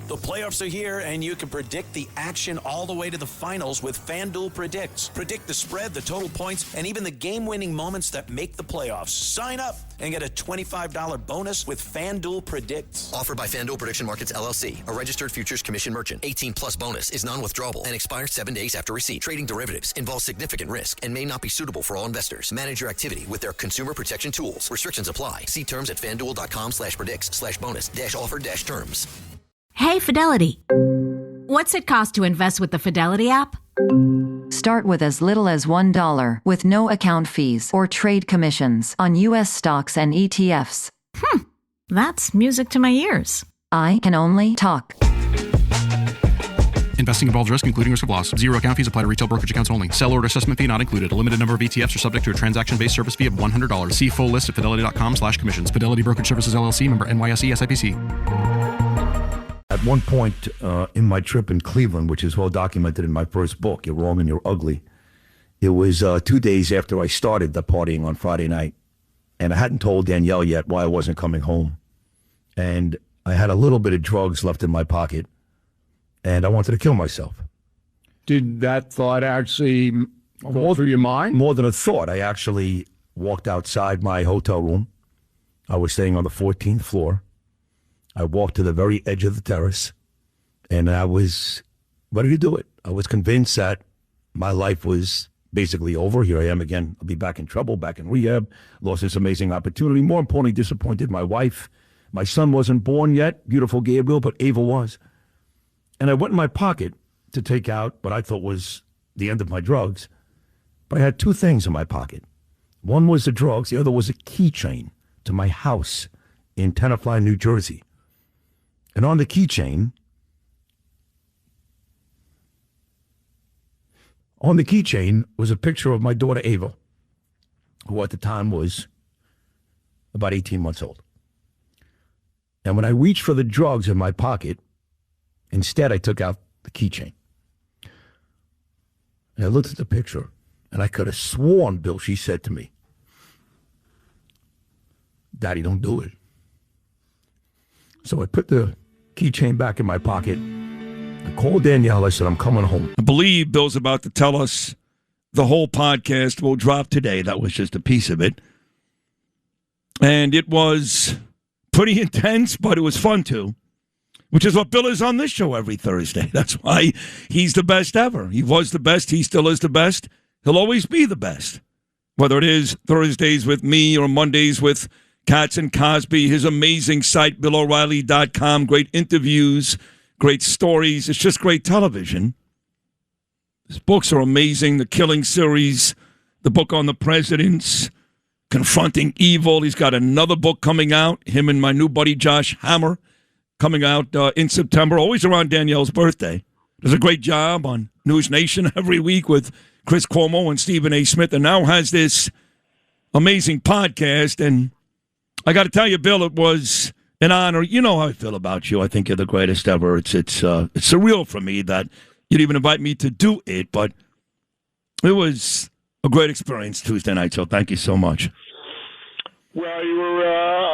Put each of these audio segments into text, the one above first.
The playoffs are here, and you can predict the action all the way to the finals with FanDuel Predicts. Predict the spread, the total points, and even the game-winning moments that make the playoffs. Sign up and get a $25 bonus with FanDuel Predicts. Offered by FanDuel Prediction Markets, LLC, a registered futures commission merchant. 18-plus bonus is non-withdrawable and expires 7 days after receipt. Trading derivatives involves significant risk and may not be suitable for all investors. Manage your activity with their consumer protection tools. Restrictions apply. See terms at FanDuel.com/predicts/bonus-offer-terms. Hey, Fidelity. What's it cost to invest with the Fidelity app? Start with as little as $1 with no account fees or trade commissions on U.S. stocks and ETFs. That's music to my ears. I can only talk. Investing involves risk, including risk of loss. Zero account fees apply to retail brokerage accounts only. Sell order assessment fee not included. A limited number of ETFs are subject to a transaction-based service fee of $100. See full list at fidelity.com/commissions. Fidelity Brokerage Services, LLC, member NYSE, SIPC. At one point in my trip in Cleveland, which is well documented in my first book, You're Wrong and You're Ugly, it was 2 days after I started the partying on Friday night. And I hadn't told Danielle yet why I wasn't coming home. And I had a little bit of drugs left in my pocket. And I wanted to kill myself. Did that thought actually go through your mind? More than a thought. I actually walked outside my hotel room. I was staying on the 14th floor. I walked to the very edge of the terrace, and I was ready to do it. I was convinced that my life was basically over. Here I am again. I'll be back in trouble, back in rehab, lost this amazing opportunity. More importantly, disappointed my wife. My son wasn't born yet, beautiful Gabriel, but Ava was. And I went in my pocket to take out what I thought was the end of my drugs. But I had two things in my pocket. One was the drugs. The other was a keychain to my house in Tenafly, New Jersey. And on the keychain was a picture of my daughter Ava, who at the time was about 18 months old. And when I reached for the drugs in my pocket, instead I took out the keychain. And I looked at the picture, and I could have sworn, Bill, she said to me, "Daddy, don't do it." So I put the keychain back in my pocket. I called Danielle. I said, "I'm coming home." I believe Bill's about to tell us the whole podcast will drop today. That was just a piece of it. And it was pretty intense, but it was fun too, which is what Bill is on this show every Thursday. That's why he's the best ever. He was the best. He still is the best. He'll always be the best. Whether it is Thursdays with me or Mondays with Katz and Cosby, his amazing site, BillO'Reilly.com, great interviews, great stories. It's just great television. His books are amazing. The Killing series, the book on the presidents, Confronting Evil. He's got another book coming out, him and my new buddy Josh Hammer, coming out in September, always around Danielle's birthday. Does a great job on News Nation every week with Chris Cuomo and Stephen A. Smith, and now has this amazing podcast. And I got to tell you, Bill, it was an honor. You know how I feel about you. I think you're the greatest ever. It's surreal for me that you'd even invite me to do it, but it was a great experience Tuesday night, so thank you so much. Well, you were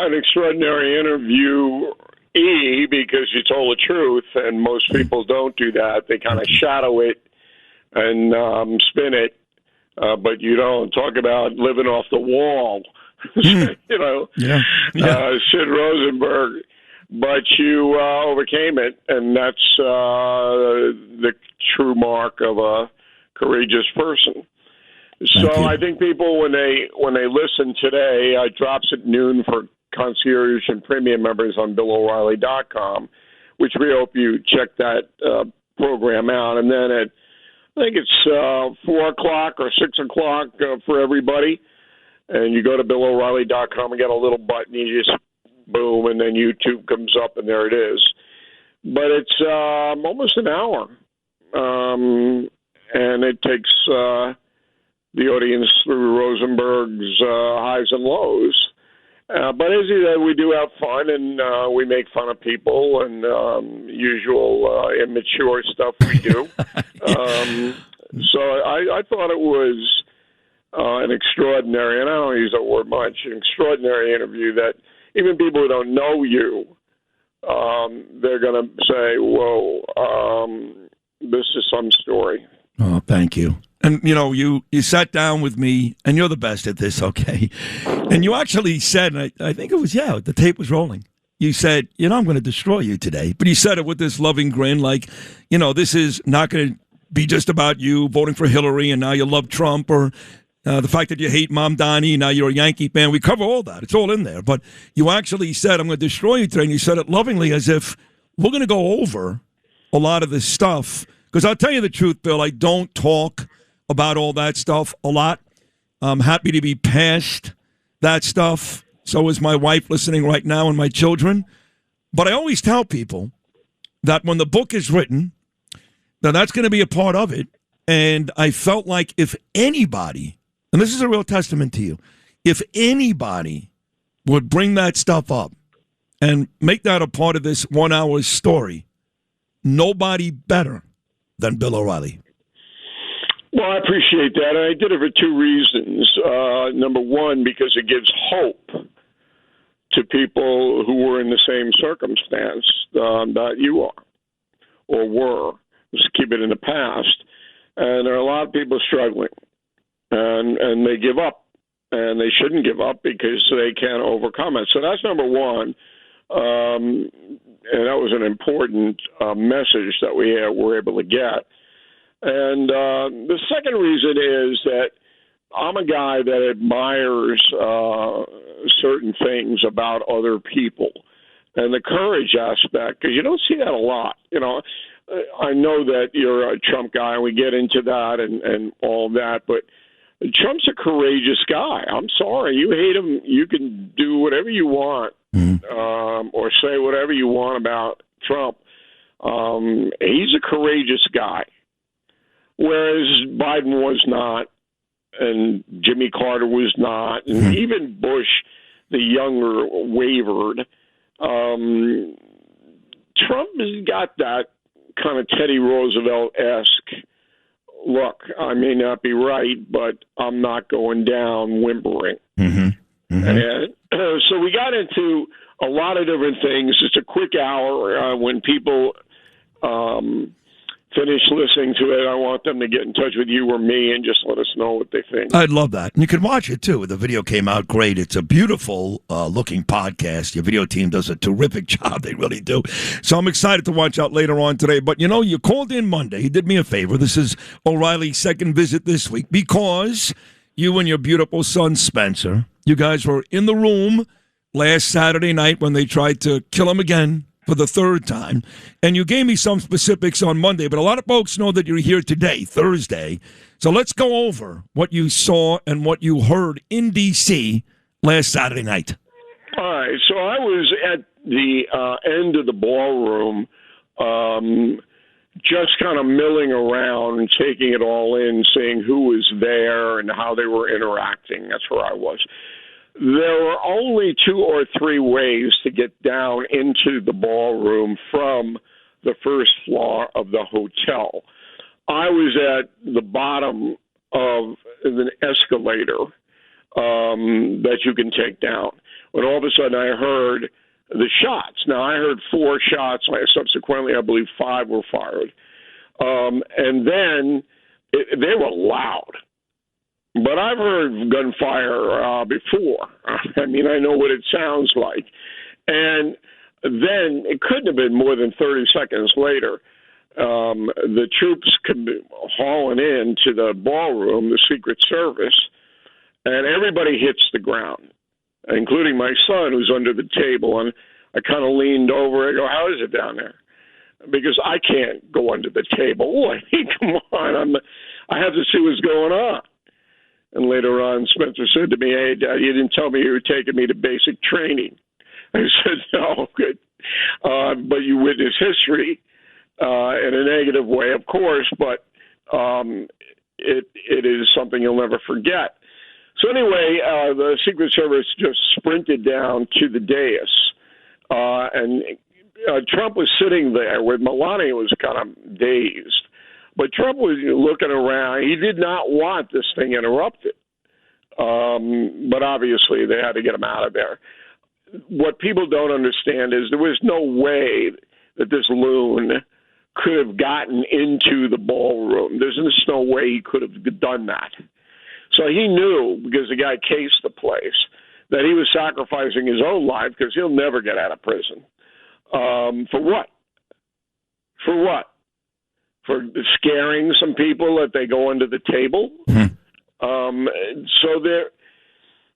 an extraordinary interviewee because you told the truth, and most people don't do that. They kind of shadow it and spin it, but you don't. Talk about living off the wall. You know, Sid Rosenberg, but you overcame it, and that's the true mark of a courageous person. So I think people, when they listen today, it drops at noon for concierge and premium members on BillO'Reilly.com, which we hope you check that program out. And then at, I think it's 4 o'clock or 6 o'clock for everybody. And you go to BillO'Reilly.com and get a little button. You just boom, and then YouTube comes up, and there it is. But it's almost an hour, and it takes the audience through Rosenberg's highs and lows. But as you said, we do have fun, and we make fun of people and usual immature stuff we do. So I thought it was an extraordinary, and I don't use that word much, an extraordinary interview that even people who don't know you they're going to say, whoa, this is some story. Oh, thank you. And, you sat down with me, and you're the best at this, okay? And you actually said, and I think it was, the tape was rolling. You said, I'm going to destroy you today. But you said it with this loving grin, like, this is not going to be just about you voting for Hillary and now you love Trump, or the fact that you hate Mom Donnie, now you're a Yankee fan. We cover all that. It's all in there. But you actually said, I'm going to destroy you today. And you said it lovingly, as if we're going to go over a lot of this stuff. Because I'll tell you the truth, Bill, I don't talk about all that stuff a lot. I'm happy to be past that stuff. So is my wife listening right now and my children. But I always tell people that when the book is written, that's going to be a part of it. And I felt like if anybody, and this is a real testament to you, if anybody would bring that stuff up and make that a part of this 1 hour story, nobody better than Bill O'Reilly. Well, I appreciate that. And I did it for two reasons. Number one, because it gives hope to people who were in the same circumstance that you are or were. Just keep it in the past. And there are a lot of people struggling, and they give up. And they shouldn't give up because they can't overcome it. So that's number one. And that was an important message that we were able to get. And the second reason is that I'm a guy that admires certain things about other people, and the courage aspect, because you don't see that a lot. I know that you're a Trump guy, and we get into that and all that, but Trump's a courageous guy. I'm sorry. You hate him, you can do whatever you want or say whatever you want about Trump. He's a courageous guy, whereas Biden was not, and Jimmy Carter was not, and even Bush, the younger, wavered. Trump has got that kind of Teddy Roosevelt-esque look. I may not be right, but I'm not going down whimpering. And so we got into a lot of different things. It's a quick hour. When people finish listening to it, I want them to get in touch with you or me and just let us know what they think. I'd love that. And you can watch it, too. The video came out great. It's a beautiful looking podcast. Your video team does a terrific job. They really do. So I'm excited to watch out later on today. But, you called in Monday. You did me a favor. This is O'Reilly's second visit this week because you and your beautiful son, Spencer, you guys were in the room last Saturday night when they tried to kill him again for the third time. And you gave me some specifics on Monday, but a lot of folks know that you're here today, Thursday. So let's go over what you saw and what you heard in D.C. last Saturday night. All right. So I was at the end of the ballroom, just kind of milling around and taking it all in, seeing who was there and how they were interacting. That's where I was. There were only 2 or 3 ways to get down into the ballroom from the first floor of the hotel. I was at the bottom of an escalator that you can take down, when all of a sudden I heard the shots. Now, I heard 4 shots. Subsequently, I believe 5 were fired. And then they were loud. But I've heard gunfire before. I mean, I know what it sounds like. And then it couldn't have been more than 30 seconds later. The troops come hauling into the ballroom, the Secret Service, and everybody hits the ground, including my son, who's under the table. And I kind of leaned over and go, how is it down there? Because I can't go under the table. I mean, come on. I have to see what's going on. And later on, Spencer said to me, hey, Dad, you didn't tell me you were taking me to basic training. I said, no, good. But you witness history in a negative way, of course, but it is something you'll never forget. So anyway, the Secret Service just sprinted down to the dais, and Trump was sitting there with Melania was kind of dazed. But Trump was looking around. He did not want this thing interrupted. But obviously they had to get him out of there. what people don't understand is there was no way that this loon could have gotten into the ballroom. There's just no way he could have done that. So he knew, because the guy cased the place, that he was sacrificing his own life because he'll never get out of prison. For what? For what? For scaring some people that they go under the table? So there,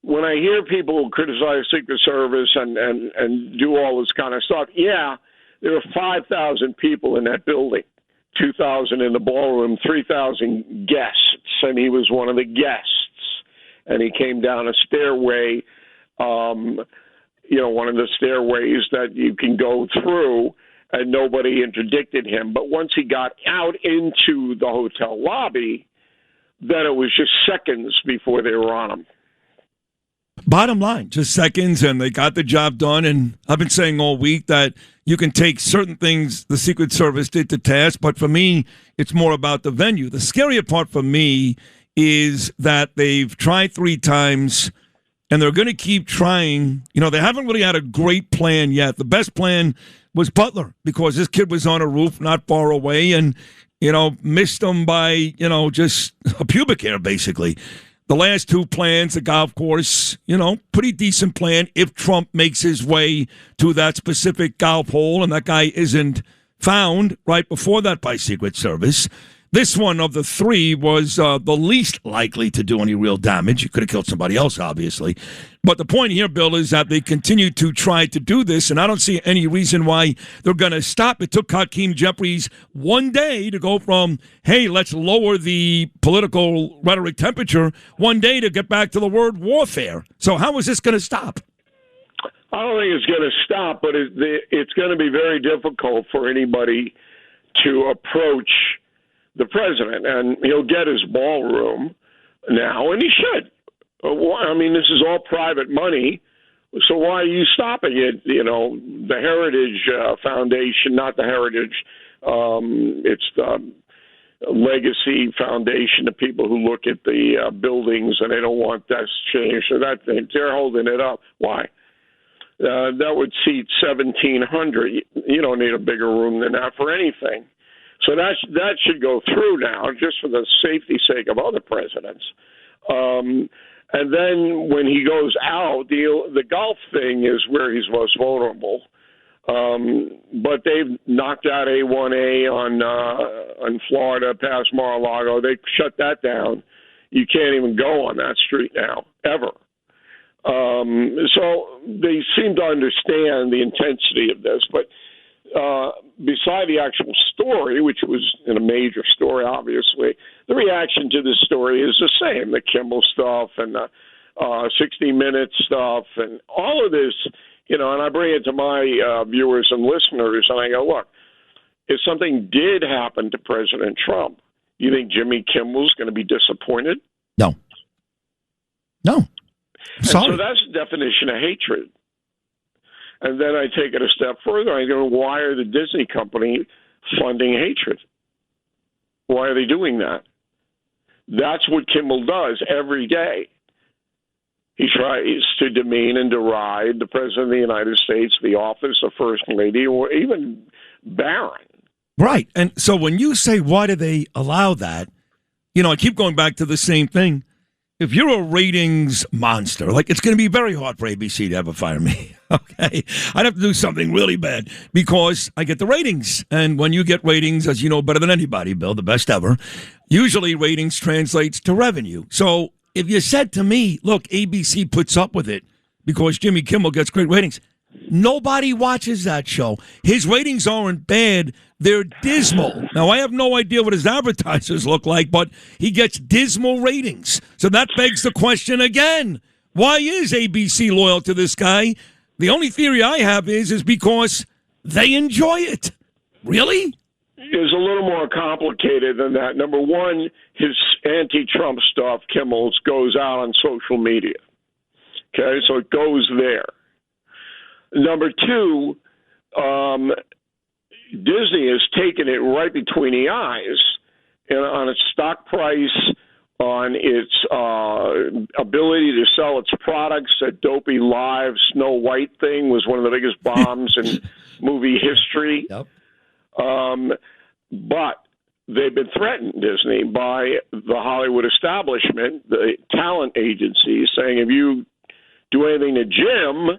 when I hear people criticize Secret Service and do all this kind of stuff, yeah, there were 5,000 people in that building, 2,000 in the ballroom, 3,000 guests, and he was one of the guests. And he came down a stairway, one of the stairways that you can go through, and nobody interdicted him. But once he got out into the hotel lobby, then it was just seconds before they were on him. Bottom line, just seconds, and they got the job done. And I've been saying all week that you can take certain things the Secret Service did to task, but for me, it's more about the venue. The scarier part for me is that they've tried 3 times, and they're going to keep trying. They haven't really had a great plan yet. The best plan was Butler, because this kid was on a roof not far away and, missed him by, just a pubic hair, basically. The last 2 plans, the golf course, pretty decent plan if Trump makes his way to that specific golf hole and that guy isn't found right before that by Secret Service. This one of the 3 was the least likely to do any real damage. You could have killed somebody else, obviously. But the point here, Bill, is that they continue to try to do this, and I don't see any reason why they're going to stop. It took Hakeem Jeffries 1 day to go from, hey, let's lower the political rhetoric temperature, 1 day to get back to the word warfare. So how is this going to stop? I don't think it's going to stop, but it's going to be very difficult for anybody to approach the president, and he'll get his ballroom now, and he should. I mean, this is all private money, so why are you stopping it? The Heritage Foundation, not the Heritage, it's the Legacy Foundation, the people who look at the buildings, and they don't want that changed, so that they're holding it up. Why? That would seat 1,700. You don't need a bigger room than that for anything. So that should go through now, just for the safety sake of other presidents. And then when he goes out, the golf thing is where he's most vulnerable. But they've knocked out A1A on Florida past Mar-a-Lago. They shut that down. You can't even go on that street now, ever. So they seem to understand the intensity of this, but beside the actual story, which was a major story, obviously, the reaction to this story is the same. The Kimmel stuff and the 60 Minutes stuff and all of this, and I bring it to my viewers and listeners, and I go, look, if something did happen to President Trump, you think Jimmy Kimmel's going to be disappointed? No. Sorry. So that's the definition of hatred. And then I take it a step further. I go, why are the Disney company funding hatred? Why are they doing that? That's what Kimmel does every day. He tries to demean and deride the President of the United States, the office of First Lady, or even Barron. Right. And so when you say, why do they allow that? I keep going back to the same thing. If you're a ratings monster, it's going to be very hard for ABC to ever fire me, okay? I'd have to do something really bad because I get the ratings. And when you get ratings, as you know better than anybody, Bill, the best ever, usually ratings translates to revenue. So if you said to me, look, ABC puts up with it because Jimmy Kimmel gets great ratings, nobody watches that show. His ratings aren't bad. They're dismal. Now, I have no idea what his advertisers look like, but he gets dismal ratings. So that begs the question again. Why is ABC loyal to this guy? The only theory I have is because they enjoy it. Really? It's a little more complicated than that. Number one, his anti-Trump stuff, Kimmel's, goes out on social media. Okay, so it goes there. Number two, Disney has taken it right between the eyes on its stock price, on its ability to sell its products. That dopey live Snow White thing was one of the biggest bombs in movie history. Yep. But they've been threatened, Disney, by the Hollywood establishment, the talent agencies, saying if you do anything to Jim,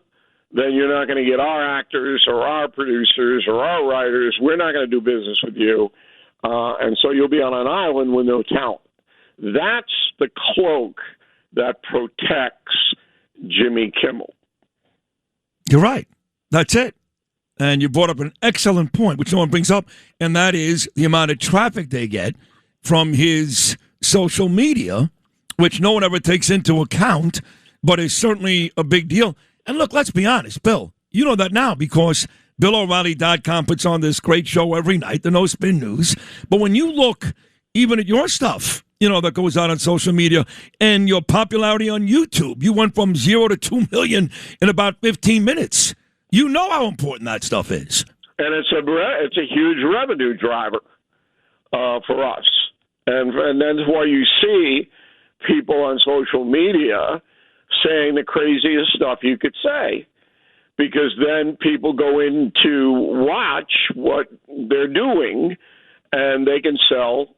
then you're not going to get our actors or our producers or our writers. We're not going to do business with you. And so you'll be on an island with no talent. That's the cloak that protects Jimmy Kimmel. You're right. That's it. And you brought up an excellent point, which no one brings up, and that is the amount of traffic they get from his social media, which no one ever takes into account, but is certainly a big deal. And look, let's be honest, Bill, you know that now because BillO'Reilly.com puts on this great show every night, the No Spin News. But when you look even at your stuff, that goes out on social media and your popularity on YouTube, you went from 0 to 2 million in about 15 minutes. You know how important that stuff is. And it's a huge revenue driver for us. And that's why you see people on social media saying the craziest stuff you could say, because then people go in to watch what they're doing and they can sell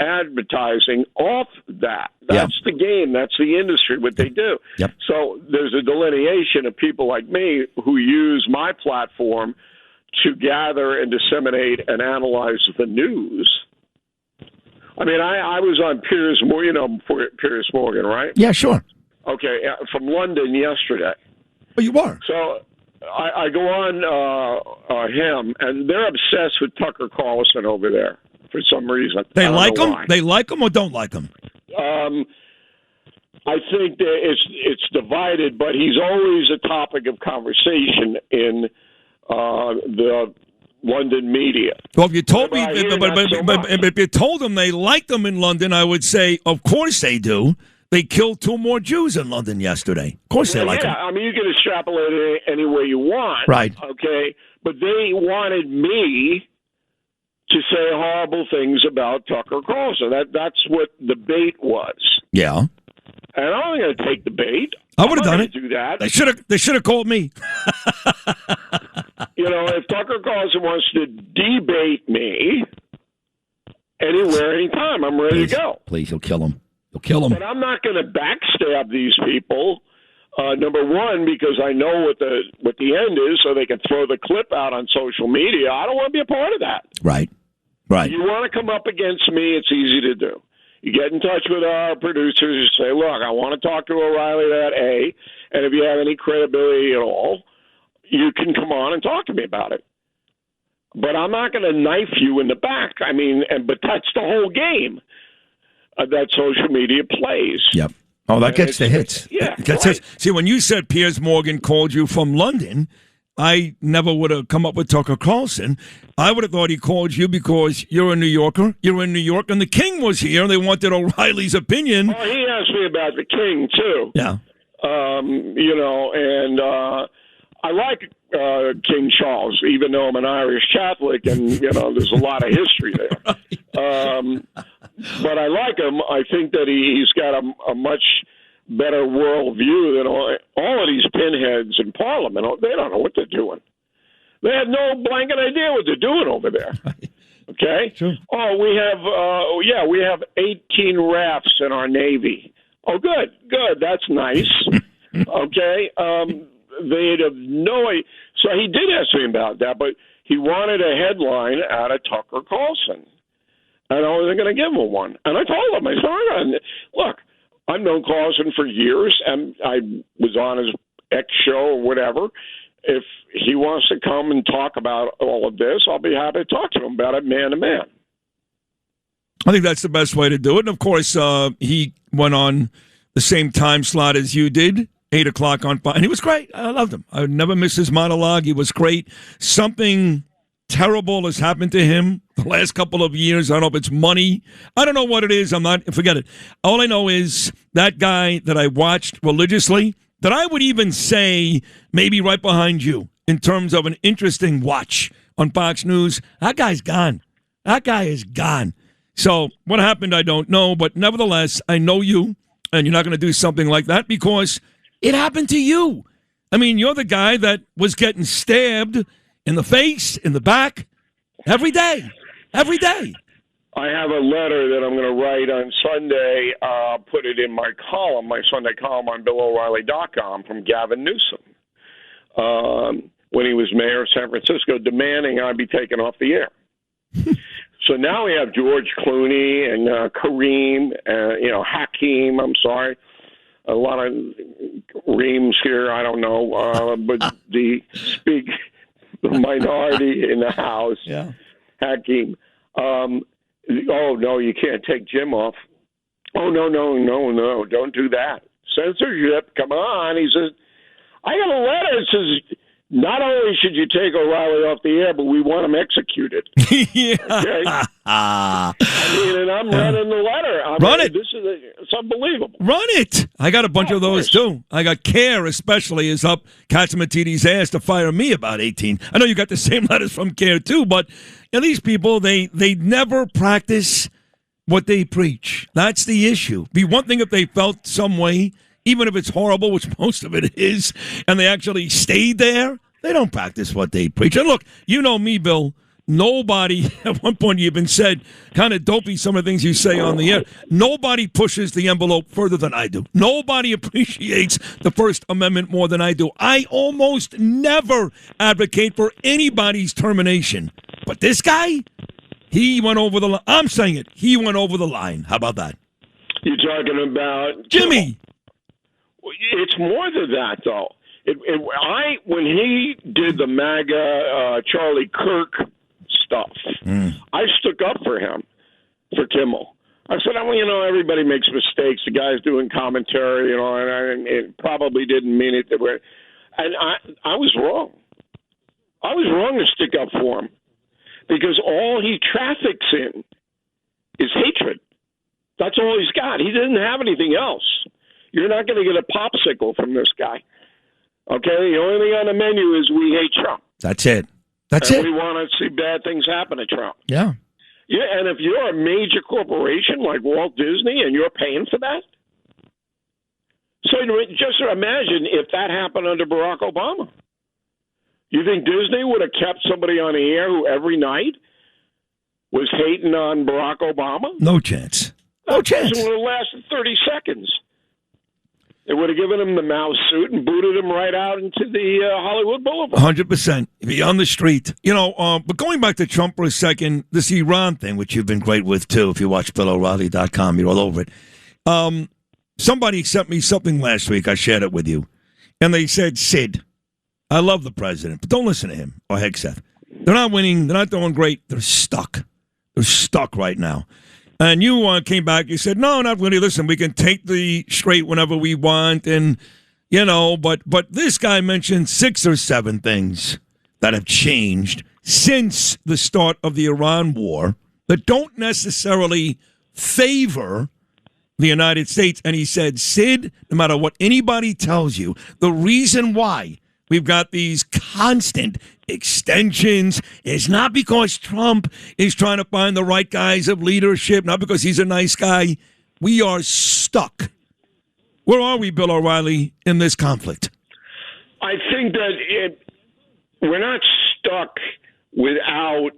advertising off that. That's the game. That's the industry, what they do. Yep. So there's a delineation of people like me who use my platform to gather and disseminate and analyze the news. I mean, I was on Piers Morgan, Piers Morgan, right? Yeah, sure. Okay, from London yesterday. Oh, you were? So I go on him, and they're obsessed with Tucker Carlson over there for some reason. They like him? Why. They like him or don't like him? I think that it's divided, but he's always a topic of conversation in the London media. Well, if you told me, if you told them they liked them in London, I would say, of course they do. They killed 2 more Jews in London yesterday. Of course they like them. I mean, you can extrapolate it any way you want. Right. Okay. But they wanted me to say horrible things about Tucker Carlson. That's what the bait was. Yeah. And I'm not going to take the bait. I would have done it. Do that. They should have called me. If Tucker Carlson wants to debate me anywhere, anytime, I'm ready to go. Please, you'll kill him. You'll kill him. But I'm not going to backstab these people. Number one, because I know what the end is, so they can throw the clip out on social media. I don't want to be a part of that. Right. If you want to come up against me, it's easy to do. You get in touch with our producers and say, look, I want to talk to O'Reilly that A, and if you have any credibility at all, you can come on and talk to me about it. But I'm not going to knife you in the back. I mean, but that's the whole game that social media plays. Yep. Oh, that gets the hits. Yeah. Gets hits. See, when you said Piers Morgan called you from London, I never would have come up with Tucker Carlson. I would have thought he called you because you're a New Yorker. You're in New York, and the King was here, and they wanted O'Reilly's opinion. Well, he asked me about the King, too. Yeah. I like King Charles, even though I'm an Irish Catholic, and, there's a lot of history there. But I like him. I think that he's got a much better worldview than all of these pinheads in Parliament. They don't know what they're doing. They have no blanket idea what they're doing over there. Okay? Sure. Oh, we have 18 rafts in our Navy. Oh, good. That's nice. Okay? They'd have no idea. So he did ask me about that, but he wanted a headline out of Tucker Carlson. And I wasn't going to give him one. And I told him, I said, look, I've known Carlson for years, and I was on his X show or whatever. If he wants to come and talk about all of this, I'll be happy to talk to him about it man to man. I think that's the best way to do it. And, of course, he went on the same time slot as you did, 8 o'clock on Fox. And he was great. I loved him. I would never miss his monologue. He was great. Something terrible has happened to him the last couple of years. I don't know if it's money. I don't know what it is. Forget it. All I know is that guy that I watched religiously, that I would even say maybe right behind you in terms of an interesting watch on Fox News, that guy's gone. That guy is gone. So what happened, I don't know. But nevertheless, I know you, and you're not going to do something like that because it happened to you. I mean, you're the guy that was getting stabbed in the face, in the back, every day. Every day. I have a letter that I'm going to write on Sunday, put it in my column, my Sunday column on BillO'Reilly.com from Gavin Newsom when he was mayor of San Francisco, demanding I be taken off the air. So now we have George Clooney and Kareem, Hakeem, I'm sorry. A lot of reams here, I don't know, but the minority in the House, Hakeem. Oh, no, you can't take Jim off. Oh, no, don't do that. Censorship, come on. He says, I got a letter that says, not only should you take O'Reilly off the air, but we want him executed. Okay? I mean, and I'm running the letter. Run it. It's unbelievable. Run it. I got a bunch of those, too. I got CARE, especially, is up Katzimatidis' ass to fire me about 18. I know you got the same letters from CARE, too, but these people, they never practice what they preach. That's the issue. Be one thing if they felt some way, even if it's horrible, which most of it is, and they actually stayed there, they don't practice what they preach. And look, you know me, Bill. Nobody, at one point you even said, kind of dopey some of the things you say on the air, nobody pushes the envelope further than I do. Nobody appreciates the First Amendment more than I do. I almost never advocate for anybody's termination. But this guy, he went over the line. I'm saying it. He went over the line. How about that? You're talking about Jimmy. It's more than that, though. When he did the MAGA Charlie Kirk stuff, I stuck up for him, for Kimmel. I said, everybody makes mistakes. The guy's doing commentary, and it probably didn't mean it. And I was wrong. I was wrong to stick up for him because all he traffics in is hatred. That's all he's got. He didn't have anything else. You're not going to get a popsicle from this guy. Okay? The only thing on the menu is we hate Trump. That's it. We want to see bad things happen to Trump. Yeah. Yeah, and if you're a major corporation like Walt Disney and you're paying for that, so just imagine if that happened under Barack Obama. You think Disney would have kept somebody on the air who every night was hating on Barack Obama? No chance. That person would have lasted 30 seconds. They would have given him the mouse suit and booted him right out into the Hollywood Boulevard. 100%. Be on the street. But going back to Trump for a second, this Iran thing, which you've been great with, too, if you watch BillO'Reilly.com, you're all over it. Somebody sent me something last week. I shared it with you. And they said, Sid, I love the president, but don't listen to him or Hegseth. They're not winning. They're not doing great. They're stuck. They're stuck right now. And you came back, you said, no, not really. Listen, we can take the straight whenever we want. And, but this guy mentioned 6 or 7 things that have changed since the start of the Iran war that don't necessarily favor the United States. And he said, Sid, no matter what anybody tells you, the reason why we've got these constant extensions is not because Trump is trying to find the right guys of leadership, not because he's a nice guy. We are stuck. Where are we, Bill O'Reilly, in this conflict? I think that we're not stuck without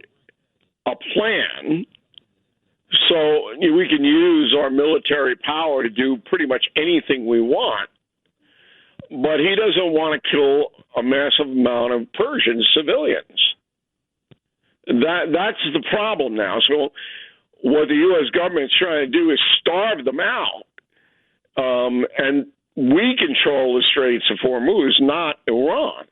a plan. So we can use our military power to do pretty much anything we want. But he doesn't want to kill a massive amount of Persian civilians. That's the problem now. So what the U.S. government's trying to do is starve them out. And we control the Straits of Hormuz, not Iran.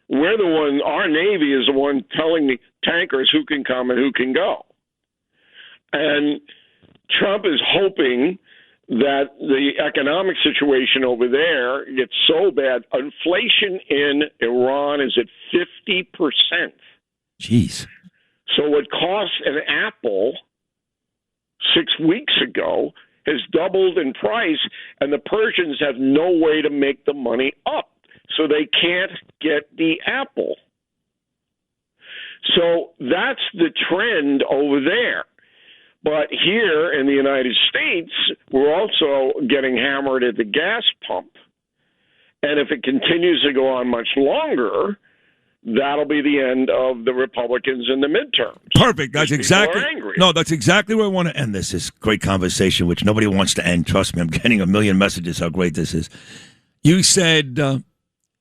We're the one, our Navy is the one telling the tankers who can come and who can go. And Trump is hoping that the economic situation over there gets so bad. Inflation in Iran is at 50%. Jeez. So what cost an apple 6 weeks ago has doubled in price, and the Persians have no way to make the money up. So they can't get the apple. So that's the trend over there. But here in the United States, we're also getting hammered at the gas pump. And if it continues to go on much longer, that'll be the end of the Republicans in the midterms. Perfect. That's exactly. People are angry. No, that's exactly where I want to end this. This great conversation, which nobody wants to end. Trust me, I'm getting a million messages how great this is. You said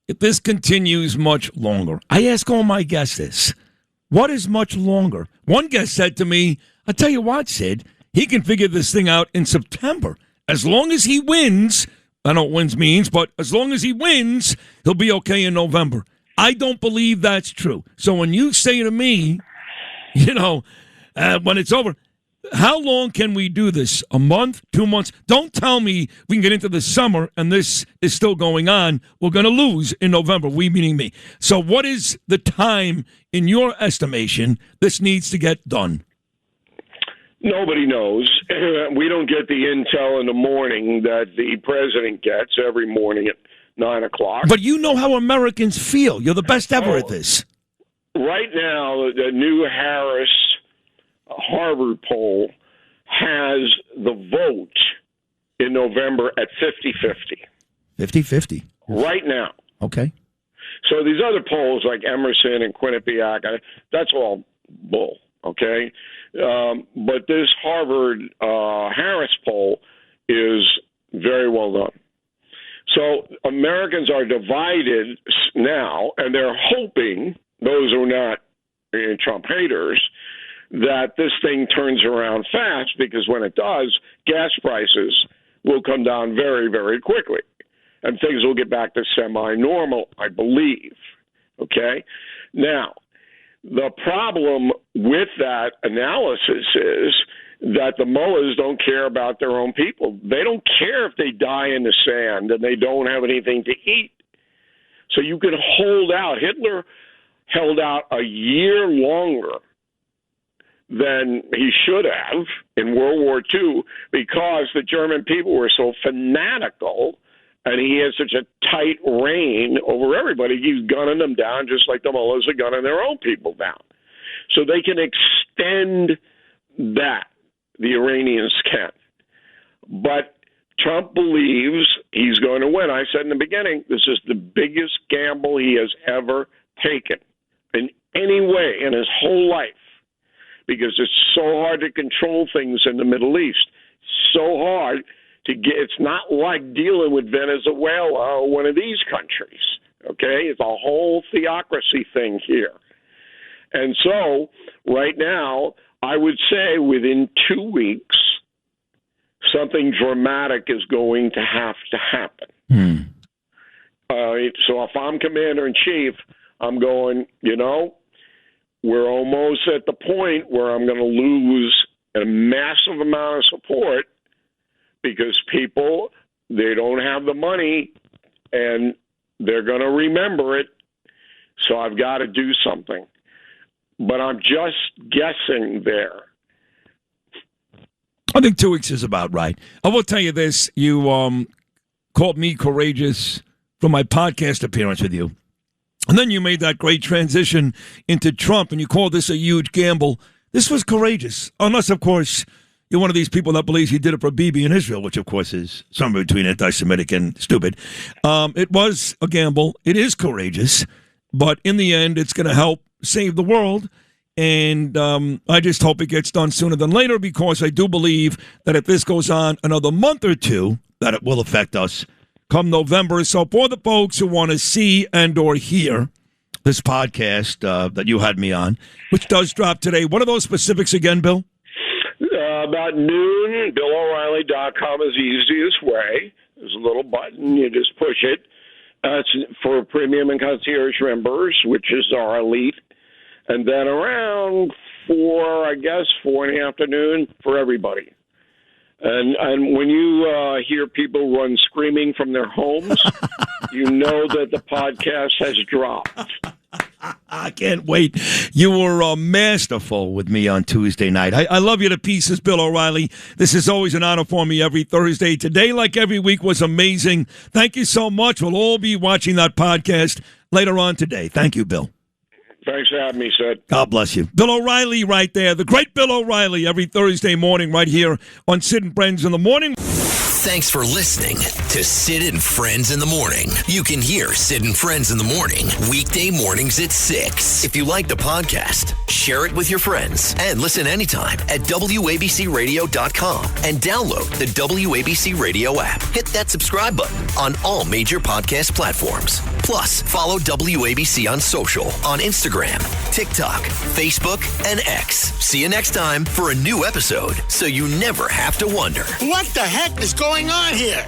if this continues much longer, I ask all my guests this: what is much longer? One guest said to me, "I'll tell you what, Sid, he can figure this thing out in September as long as he wins." I know what wins means, but as long as he wins, he'll be okay in November. I don't believe that's true. So when you say to me, when it's over, how long can we do this? A month? 2 months? Don't tell me we can get into the summer and this is still going on. We're going to lose in November, we meaning me. So what is the time, in your estimation, this needs to get done? Nobody knows. We don't get the intel in the morning that the president gets every morning at 9 o'clock. But you know how Americans feel. You're the best ever at this. Right now, the new Harvard poll has the vote in November at 50-50. 50-50. Right now. Okay. So these other polls like Emerson and Quinnipiac, that's all bull, okay? But this Harvard-Harris poll is very well done. So Americans are divided now, and they're hoping, those who are not Trump haters, that this thing turns around fast, because when it does, gas prices will come down very, very quickly, and things will get back to semi-normal, I believe. Okay? Now, the problem with that analysis is that the mullahs don't care about their own people. They don't care if they die in the sand and they don't have anything to eat. So you can hold out. Hitler held out a year longer than he should have in World War II because the German people were so fanatical, and he has such a tight reign over everybody. He's gunning them down just like the mullahs are gunning their own people down. So they can extend that. The Iranians can. But Trump believes he's going to win. I said in the beginning, this is the biggest gamble he has ever taken in any way in his whole life, because it's so hard to control things in the Middle East. So hard to get. It's not like dealing with Venezuela or one of these countries. Okay? It's a whole theocracy thing here. And so right now, I would say within 2 weeks, something dramatic is going to have to happen. So if I'm commander-in-chief, I'm going, we're almost at the point where I'm going to lose a massive amount of support because people, they don't have the money and they're going to remember it. So I've got to do something. But I'm just guessing there. I think 2 weeks is about right. I will tell you this. You called me courageous for my podcast appearance with you. And then you made that great transition into Trump, and you called this a huge gamble. This was courageous. Unless, of course, you're one of these people that believes he did it for Bibi in Israel, which, of course, is somewhere between anti-Semitic and stupid. It was a gamble. It is courageous. But in the end, it's going to help save the world, and I just hope it gets done sooner than later, because I do believe that if this goes on another month or two, that it will affect us come November. So for the folks who want to see and or hear this podcast that you had me on, which does drop today, what are those specifics again, Bill? About noon, BillO'Reilly.com is the easiest way. There's a little button, you just push it. It's for premium and concierge members, which is our elite. And then around 4 in the afternoon for everybody. And when you hear people run screaming from their homes, you know that the podcast has dropped. I can't wait. You were masterful with me on Tuesday night. I love you to pieces, Bill O'Reilly. This is always an honor for me every Thursday. Today, like every week, was amazing. Thank you so much. We'll all be watching that podcast later on today. Thank you, Bill. Thanks for having me, Sid. God bless you. Bill O'Reilly right there. The great Bill O'Reilly every Thursday morning right here on Sid and Friends in the Morning. Thanks for listening to Sid and Friends in the Morning. You can hear Sid and Friends in the Morning weekday mornings at 6. If you like the podcast, share it with your friends and listen anytime at WABCRadio.com and download the WABC Radio app. Hit that subscribe button on all major podcast platforms. Plus, follow WABC on social on Instagram, TikTok, Facebook, and X. See you next time for a new episode so you never have to wonder. What the heck is going on here?